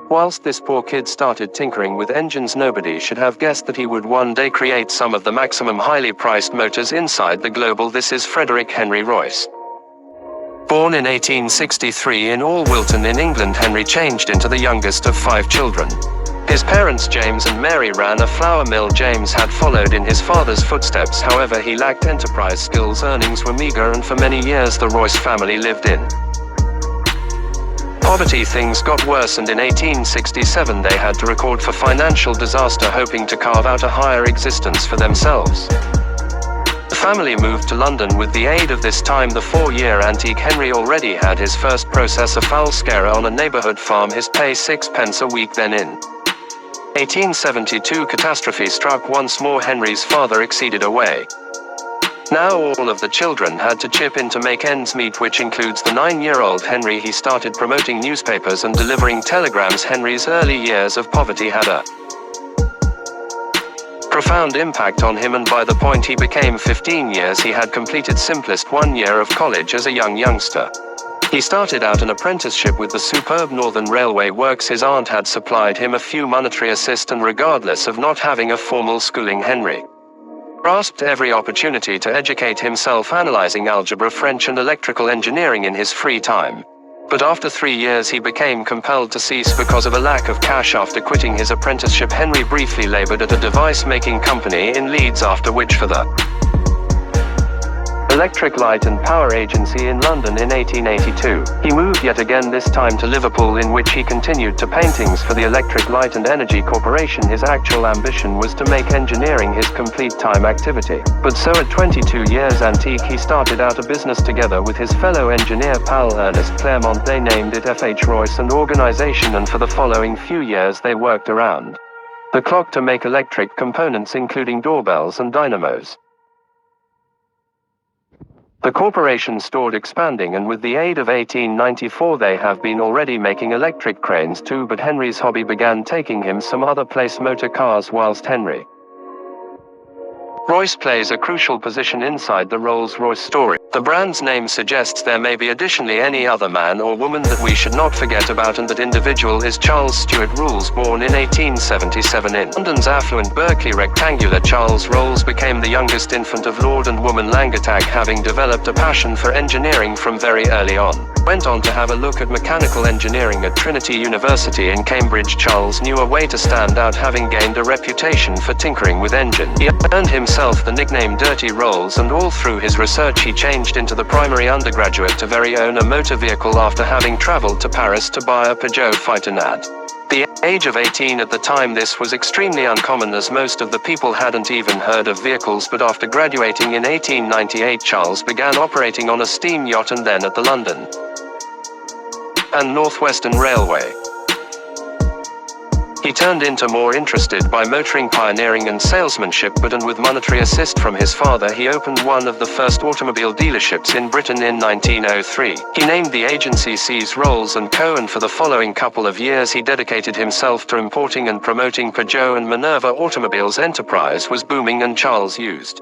Whilst this poor kid started tinkering with engines, nobody should have guessed that he would one day create some of the maximum highly priced motors inside the global. This is Frederick Henry Royce. Born in 1863 in Wilton in England, Henry changed into the youngest of 5 children. His parents James and Mary ran a flour mill. James had followed in his father's footsteps, however he lacked enterprise skills. Earnings were meager, and for many years the Royce family lived in poverty. Things got worse, and in 1867 they had to record for financial disaster, hoping to carve out a higher existence for themselves. The family moved to London with the aid of this time the 4-year antique. Henry already had his first processor fowl scarer on a neighborhood farm, his pay 6 pence a week. Then in 1872 catastrophe struck once more. Henry's father exceeded away. Now all of the children had to chip in to make ends meet, which includes the 9-year-old Henry. He started promoting newspapers and delivering telegrams. Henry's early years of poverty had a profound impact on him, and by the point he became 15 years he had completed simplest 1 year of college as a youngster. He started out an apprenticeship with the superb Northern Railway Works. His aunt had supplied him a few monetary assist, and regardless of not having a formal schooling, Henry grasped every opportunity to educate himself, analyzing algebra, French and electrical engineering in his free time. But after 3 years he became compelled to cease because of a lack of cash. After quitting his apprenticeship, Henry briefly labored at a device-making company in Leeds, after which for the Electric Light and Power Agency in London in 1882. He moved yet again, this time to Liverpool, in which he continued to paintings for the Electric Light and Energy Corporation. His actual ambition was to make engineering his complete time activity. But so at 22 years antique he started out a business together with his fellow engineer pal Ernest Claremont. They named it F.H. Royce and Organization, and for the following few years they worked around the clock to make electric components, including doorbells and dynamos. The corporation stored expanding, and with the aid of 1894 they have been already making electric cranes too. But Henry's hobby began taking him some other place: motor cars. Whilst Henry Royce plays a crucial position inside the Rolls-Royce story, the brand's name suggests there may be additionally any other man or woman that we should not forget about, and that individual is Charles Stewart Rolls. Born in 1877 in London's affluent Berkeley Rectangular, Charles Rolls became the youngest infant of Lord and Woman Langatag, having developed a passion for engineering from very early on. Went on to have a look at mechanical engineering at Trinity University in Cambridge. Charles knew a way to stand out, having gained a reputation for tinkering with engines. He earned himself the nickname Dirty Rolls, and all through his research he changed into the primary undergraduate to very own a motor vehicle after having traveled to Paris to buy a Peugeot Phaeton at the age of 18. At the time this was extremely uncommon, as most of the people hadn't even heard of vehicles. But after graduating in 1898 Charles began operating on a steam yacht, and then at the London and Northwestern Railway. He turned into more interested by motoring, pioneering and salesmanship, and with monetary assist from his father he opened one of the first automobile dealerships in Britain in 1903. He named the agency C's Rolls & Co., and for the following couple of years he dedicated himself to importing and promoting Peugeot and Minerva automobiles. Enterprise was booming, and Charles used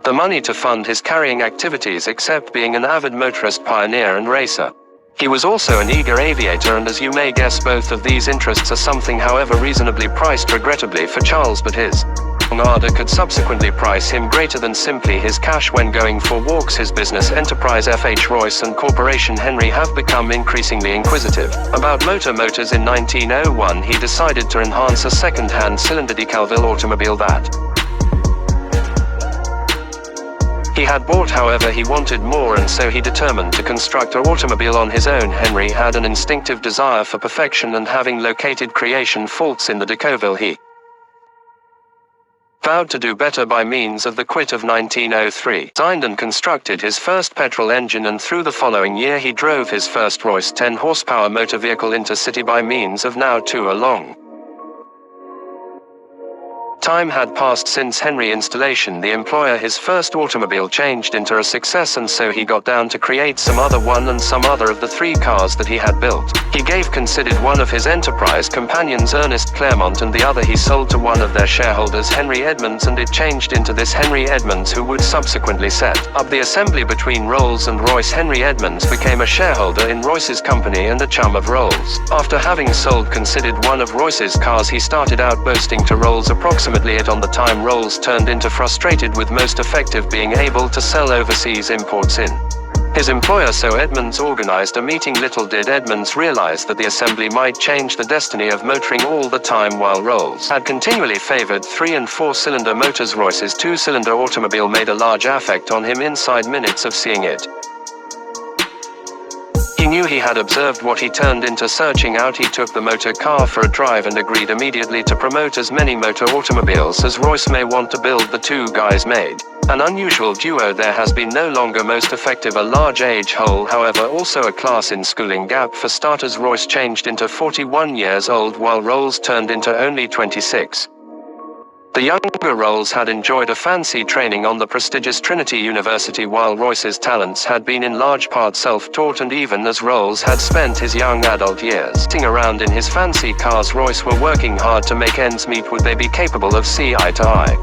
the money to fund his carrying activities, except being an avid motorist, pioneer and racer. He was also an eager aviator, and as you may guess, both of these interests are something, however reasonably priced, regrettably for Charles, but his ardor could subsequently price him greater than simply his cash when going for walks. His business enterprise F.H. Royce and Corporation Henry have become increasingly inquisitive about motors. In 1901 he decided to enhance a second-hand cylinder DeCalville automobile that he had bought. However, he wanted more, and so he determined to construct an automobile on his own. Henry had an instinctive desire for perfection, and having located creation faults in the DeCalville, he vowed to do better by means of the quit of 1903. Designed and constructed his first petrol engine, and through the following year he drove his first Royce 10-horsepower motor vehicle intercity by means of now 2 long time had passed since Henry installation the employer his first automobile changed into a success, and so he got down to create some other one and some other of the 3 cars that he had built. He gave considered one of his enterprise companions Ernest Claremont, and the other he sold to one of their shareholders Henry Edmonds, and it changed into this Henry Edmonds who would subsequently set up the assembly between Rolls and Royce. Henry Edmonds became a shareholder in Royce's company and a chum of Rolls. After having sold considered one of Royce's cars, he started out boasting to Rolls approximately it on the time Rolls turned into frustrated with most effective being able to sell overseas imports in. His employer, so Edmonds organized a meeting. Little did Edmonds realize that the assembly might change the destiny of motoring all the time. While Rolls had continually favored 3 and 4 cylinder motors, Royce's 2-cylinder automobile made a large effect on him inside minutes of seeing it. He knew he had observed what he turned into searching out. He took the motor car for a drive and agreed immediately to promote as many motor automobiles as Royce may want to build. The 2 guys made an unusual duo. There has been no longer most effective, a large age hole, however also a class in schooling gap. For starters, Royce changed into 41 years old while Rolls turned into only 26. The younger Rolls had enjoyed a fancy training on the prestigious Trinity University, while Royce's talents had been in large part self-taught, and even as Rolls had spent his young adult years sitting around in his fancy cars, Royce were working hard to make ends meet. Would they be capable of see eye to eye?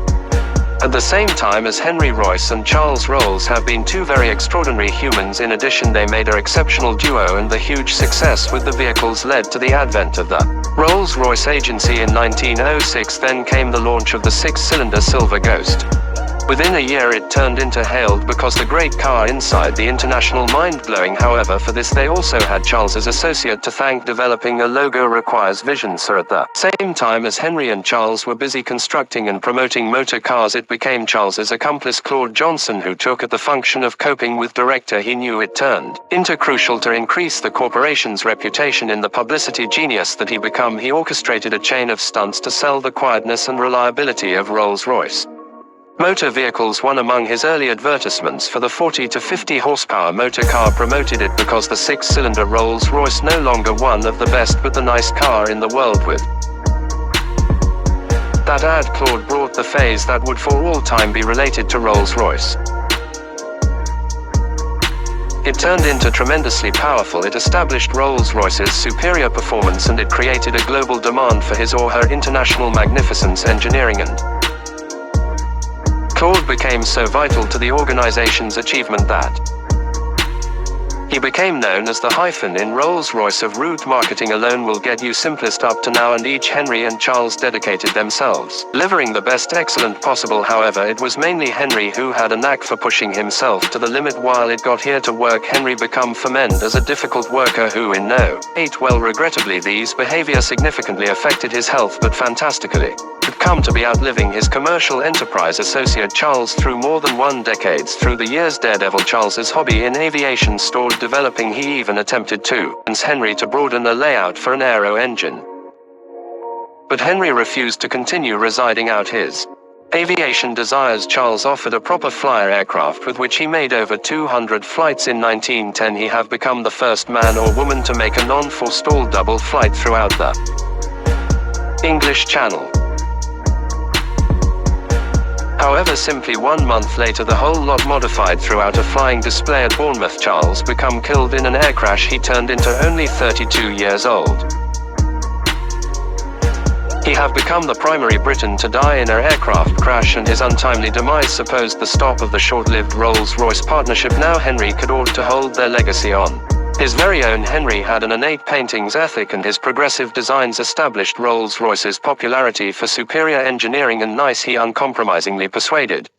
At the same time as Henry Royce and Charles Rolls have been 2 very extraordinary humans. In addition, they made an exceptional duo, and the huge success with the vehicles led to the advent of the Rolls-Royce Agency in 1906. Then came the launch of the 6-cylinder Silver Ghost. Within a year it turned into hailed because the great car inside the International, mind-blowing. However, for this they also had Charles's associate to thank. Developing a logo requires vision, so at the same time as Henry and Charles were busy constructing and promoting motor cars, it became Charles's accomplice Claude Johnson who took at the function of coping with director. He knew it turned into crucial to increase the corporation's reputation in the publicity genius that he became. He orchestrated a chain of stunts to sell the quietness and reliability of Rolls-Royce motor vehicles. One among his early advertisements for the 40 to 50 horsepower motor car promoted it because the 6-cylinder Rolls-Royce no longer one of the best but the nice car in the world. With that ad, Claude brought the phase that would for all time be related to Rolls-Royce. It turned into tremendously powerful. It established Rolls-Royce's superior performance, and it created a global demand for his or her international magnificence, engineering, and Claude became so vital to the organization's achievement that he became known as the hyphen in Rolls-Royce of route marketing alone will get you simplest up to now, and each Henry and Charles dedicated themselves delivering the best excellent possible. However, it was mainly Henry who had a knack for pushing himself to the limit. While it got here to work, Henry became fermented as a difficult worker who in no ate well. Regrettably, these behavior significantly affected his health, but fantastically had come to be outliving his commercial enterprise associate Charles through more than 1 decade. Through the years, Daredevil Charles's hobby in aviation stored developing. He even attempted to convince Henry to broaden the layout for an aero engine, but Henry refused to continue residing out his aviation desires. Charles offered a proper flyer aircraft with which he made over 200 flights. In 1910 he have become the first man or woman to make a non-forestalled double flight throughout the English Channel. However, simply 1 month later, the whole lot modified throughout a flying display at Bournemouth. Charles became killed in an air crash. He turned into only 32 years old. He have become the primary Briton to die in an aircraft crash, and his untimely demise supposed the stop of the short-lived Rolls-Royce partnership. Now Henry could ought to hold their legacy on his very own. Henry had an innate paintings ethic, and his progressive designs established Rolls-Royce's popularity for superior engineering and nice. He uncompromisingly persuaded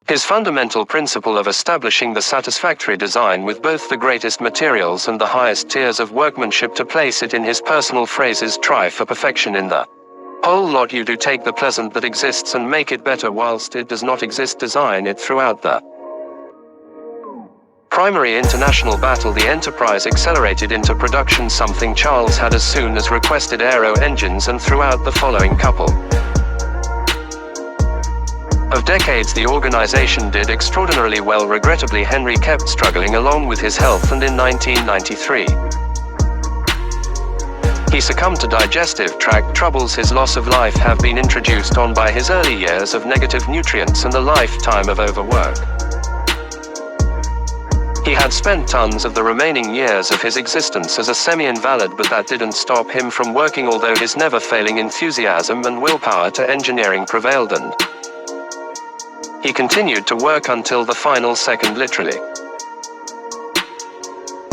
his fundamental principle of establishing the satisfactory design with both the greatest materials and the highest tiers of workmanship to place it in his personal phrases, try for perfection in the whole lot you do, take the pleasant that exists and make it better whilst it does not exist, design it. Throughout the primary international battle, the enterprise accelerated into production, something Charles had as soon as requested aero engines, and throughout the following couple of decades the organization did extraordinarily well. Regrettably, Henry kept struggling along with his health, and in 1993 He succumbed to digestive tract troubles. His loss of life have been introduced on by his early years of negative nutrients and a lifetime of overwork. He had spent tons of the remaining years of his existence as a semi-invalid, but that didn't stop him from working, although his never-failing enthusiasm and willpower to engineering prevailed, and he continued to work until the final second, literally.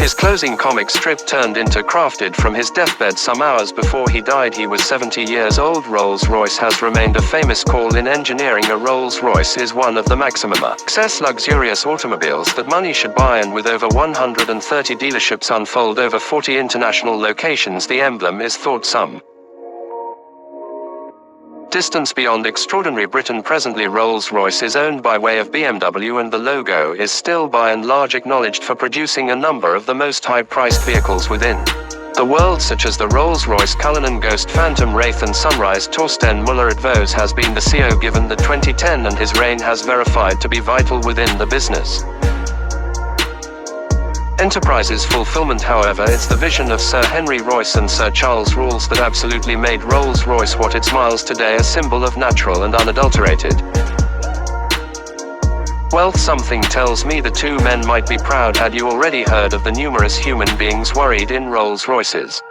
His closing comic strip turned into crafted from his deathbed some hours before he died. He was 70 years old. Rolls-Royce has remained a famous call in engineering. A Rolls-Royce is one of the maximum access luxurious automobiles that money should buy, and with over 130 dealerships unfold over 40 international locations, the emblem is thought some distance beyond extraordinary. Britain. Presently Rolls-Royce is owned by way of BMW, and the logo is still by and large acknowledged for producing a number of the most high-priced vehicles within the world, such as the Rolls-Royce Cullinan, Ghost, Phantom, Wraith and Sunrise. Torsten Muller at Vos has been the CEO given the 2010, and his reign has verified to be vital within the business enterprise's fulfillment. However, it's the vision of Sir Henry Royce and Sir Charles Rawls that absolutely made Rolls-Royce what it smiles today, a symbol of natural and unadulterated wealth. Something tells me the two men might be proud. Had you already heard of the numerous human beings worried in Rolls-Royces?